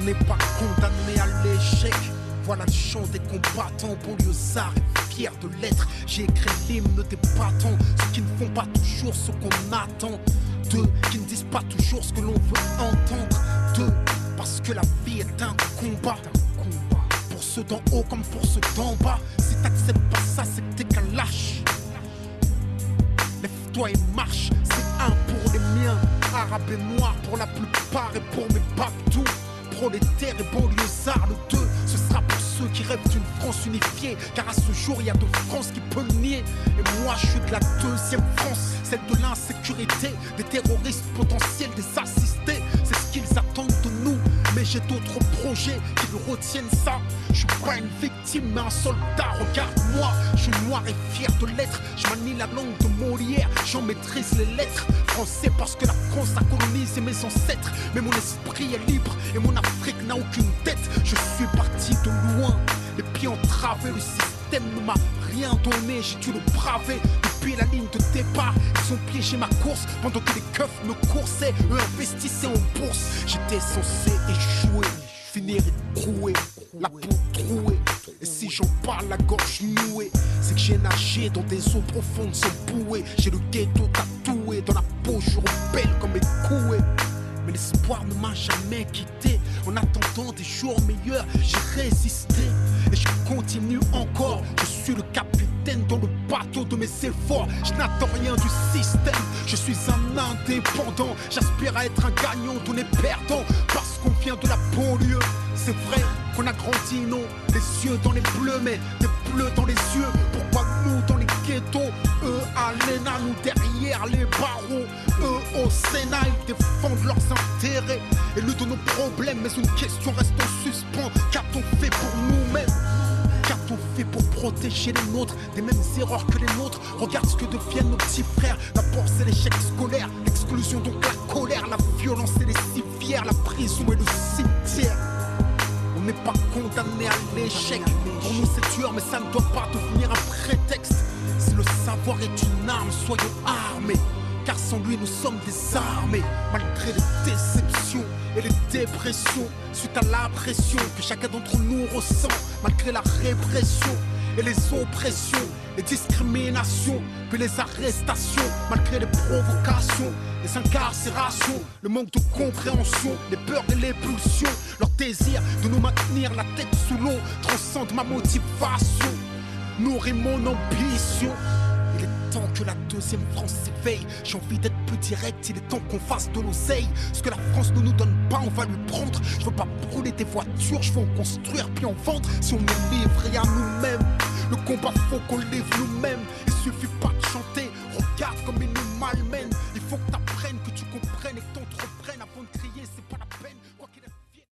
n'est pas condamné à l'échec. Voilà le chant des combattants, banlieusards et fiers de l'être. J'ai écrit l'hymne des battants, ceux qui ne font pas toujours ce qu'on attend d'eux, qui ne disent pas toujours ce que l'on veut entendre d'eux. Parce que la vie est un combat, pour ceux d'en haut comme pour ceux d'en bas. Si t'acceptes pas ça, c'est que t'es qu'un lâche. Lève-toi et marche, c'est un pour les miens, arabes et noirs pour la plupart et pour mes babdous. Prolétaires et banlieusards, le 2, ce sera pour ceux qui rêvent d'une France unifiée. Car à ce jour, il y a de France qui peut le nier. Et moi, je suis de la deuxième France, celle de l'insécurité, des terroristes potentiels, des assistés. C'est ce qu'ils attendent de nous. Mais j'ai d'autres projets qui me retiennent ça. Je suis pas une victime, mais un soldat, regarde-moi. Je suis noir et fier de l'être. Je manie la langue de Molière, j'en maîtrise les lettres. Français parce que la France a colonisé mes ancêtres. Mais mon esprit est libre et mon Afrique n'a aucune tête. Je suis parti de loin, les pieds entravés. Le système ne m'a rien donné, j'ai dû le braver. Depuis la ligne de départ, ils ont piégé ma course. Pendant que les keufs me coursaient, eux investissaient en bourse. J'étais censé échouer, finir écroué, la peau trouée. Et si j'en parle la gorge nouée, c'est que j'ai nagé dans des eaux profondes sans bouée. J'ai le ghetto tatoué dans la peau, je rebelle comme mes coués. Mais l'espoir ne m'a jamais quitté. En attendant des jours meilleurs, j'ai résisté. Et je continue encore. Je suis le capitaine dans le bateau de mes efforts. Je n'attends rien du système. Je suis un indépendant. J'aspire à être un gagnant, on est perdant. Parce qu'on vient de la banlieue. C'est vrai qu'on a grandi, non, les yeux dans les bleus, mais des bleus dans les yeux. Pourquoi nous dans les ghettos, eux à l'ENA, nous derrière les barreaux, eux au Sénat, ils défendent leurs intérêts et le de nos problèmes. Mais une question reste en suspens. Qu'a-t-on fait pour nous-mêmes? Qu'a-t-on fait pour protéger les nôtres des mêmes erreurs que les nôtres? Regarde ce que deviennent nos petits frères. D'abord c'est l'échec scolaire, l'exclusion donc la colère, la violence et les civières, la prison et le cimetière. On n'est pas condamné à l'échec. Pour nous c'est dur mais ça ne doit pas devenir un prétexte. Si le savoir est une arme, soyons armés. Car sans lui nous sommes désarmés. Malgré les déceptions et les dépressions, suite à la pression que chacun d'entre nous ressent. Malgré la répression et les oppressions, les discriminations, puis les arrestations. Malgré les provocations, les incarcérations, le manque de compréhension, les peurs et les pulsions. Leur désir de nous maintenir la tête sous l'eau transcende ma motivation, nourrit mon ambition. Il est temps que la deuxième France s'éveille. J'ai envie d'être plus direct, il est temps qu'on fasse de l'oseille. Ce que la France ne nous donne pas, on va lui prendre. Je veux pas brûler des voitures, je veux en construire puis en vendre. Si on est livré à nous-mêmes, le combat faut qu'on livre nous-mêmes. Il suffit pas de chanter, regarde comme ils nous malmènent.